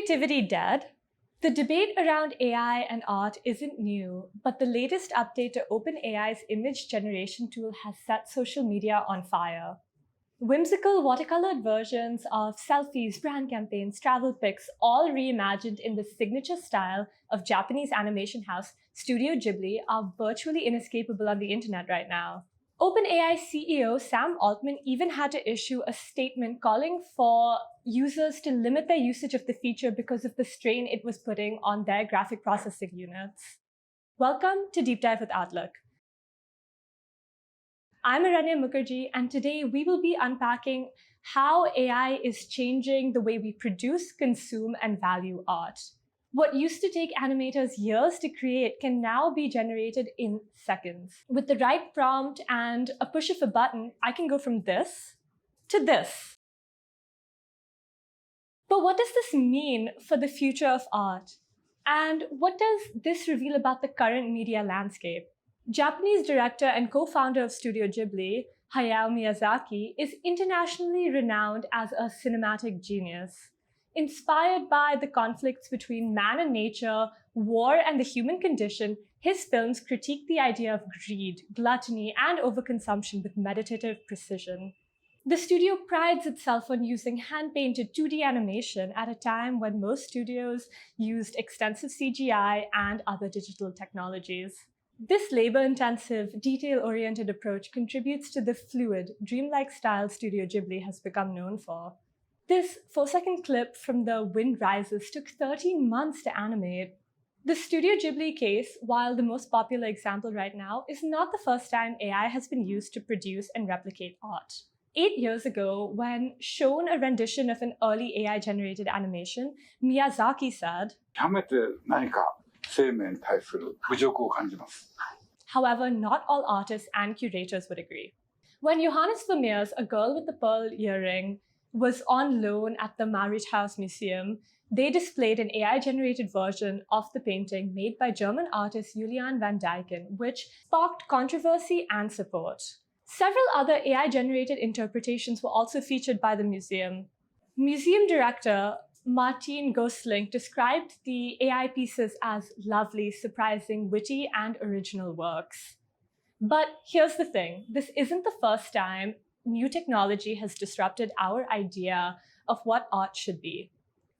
creativity dead? The debate around AI and art isn't new, but the latest update to OpenAI's image generation tool has set social media on fire. Whimsical watercolored versions of selfies, brand campaigns, travel pics, all reimagined in the signature style of Japanese animation house Studio Ghibli, are virtually inescapable on the internet right now. OpenAI CEO Sam Altman even had to issue a statement calling for users to limit their usage of the feature because of the strain it was putting on their graphic processing units. Welcome to Deep Dive with Outlook. I'm Aranya Mukerji, and today we will be unpacking how AI is changing the way we produce, consume, and value art. What used to take animators years to create can now be generated in seconds. With the right prompt and a push of a button, I can go from this to this. But what does this mean for the future of art? And what does this reveal about the current media landscape? Japanese director and co-founder of Studio Ghibli, Hayao Miyazaki, is internationally renowned as a cinematic genius. Inspired by the conflicts between man and nature, war, and the human condition, his films critique the idea of greed, gluttony, and overconsumption with meditative precision. The studio prides itself on using hand-painted 2D animation at a time when most studios used extensive CGI and other digital technologies. This labor-intensive, detail-oriented approach contributes to the fluid, dreamlike style Studio Ghibli has become known for. This 4-second clip from The Wind Rises took 13 months to animate. The Studio Ghibli case, while the most popular example right now, is not the first time AI has been used to produce and replicate art. 8 years ago, when shown a rendition of an early AI-generated animation, Miyazaki said, However, not all artists and curators would agree. When Johannes Vermeer's A Girl with the Pearl Earring was on loan at the Mauritshuis Museum, they displayed an AI-generated version of the painting made by German artist Julian van Dijken, which sparked controversy and support. Several other AI-generated interpretations were also featured by the museum. Museum director Martin Gosling described the AI pieces as lovely, surprising, witty, and original works. But here's the thing, this isn't the first time new technology has disrupted our idea of what art should be.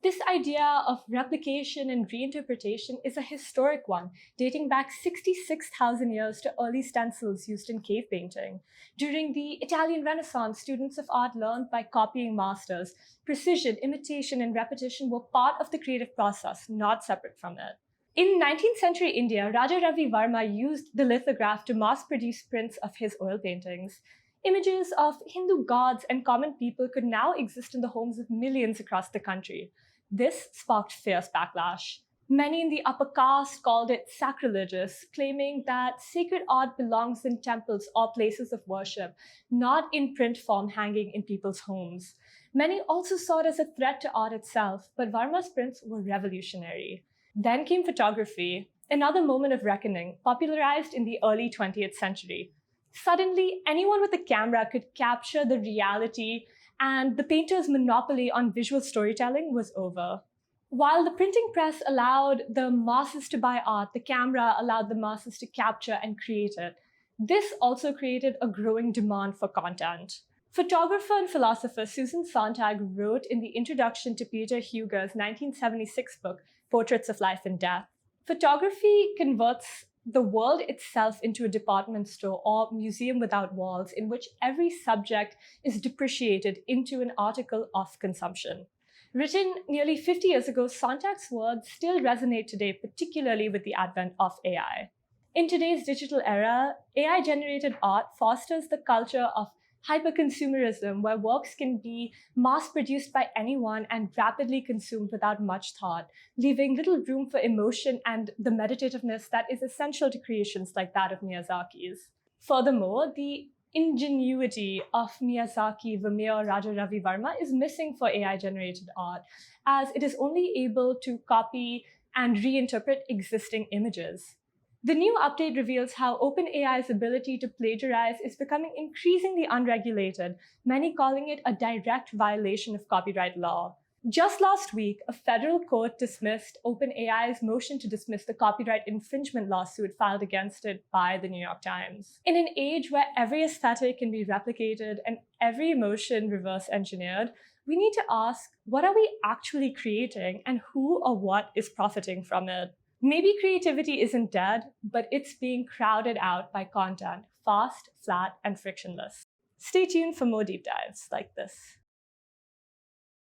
This idea of replication and reinterpretation is a historic one, dating back 66,000 years to early stencils used in cave painting. During the Italian Renaissance, students of art learned by copying masters. Precision, imitation, and repetition were part of the creative process, not separate from it. In 19th century India, Raja Ravi Varma used the lithograph to mass-produce prints of his oil paintings. Images of Hindu gods and common people could now exist in the homes of millions across the country. This sparked fierce backlash. Many in the upper caste called it sacrilegious, claiming that sacred art belongs in temples or places of worship, not in print form hanging in people's homes. Many also saw it as a threat to art itself, but Varma's prints were revolutionary. Then came photography, another moment of reckoning, popularized in the early 20th century. Suddenly, anyone with a camera could capture the reality, and the painter's monopoly on visual storytelling was over. While the printing press allowed the masses to buy art, the camera allowed the masses to capture and create it. This also created a growing demand for content. Photographer and philosopher Susan Sontag wrote in the introduction to Peter Huger's 1976 book, Portraits of Life and Death, photography converts the world itself into a department store or museum without walls, in which every subject is depreciated into an article of consumption. Written nearly 50 years ago, Sontag's words still resonate today, particularly with the advent of AI. In today's digital era, AI-generated art fosters the culture of hyperconsumerism, where works can be mass-produced by anyone and rapidly consumed without much thought, leaving little room for emotion and the meditativeness that is essential to creations like that of Miyazaki's. Furthermore, the ingenuity of Miyazaki, Vermeer, Raja Ravi Varma is missing for AI-generated art, as it is only able to copy and reinterpret existing images. The new update reveals how OpenAI's ability to plagiarize is becoming increasingly unregulated, many calling it a direct violation of copyright law. Just last week, a federal court dismissed OpenAI's motion to dismiss the copyright infringement lawsuit filed against it by the New York Times. In an age where every aesthetic can be replicated and every emotion reverse engineered, we need to ask, what are we actually creating and who or what is profiting from it? Maybe creativity isn't dead, but it's being crowded out by content, fast, flat, and frictionless. Stay tuned for more deep dives like this.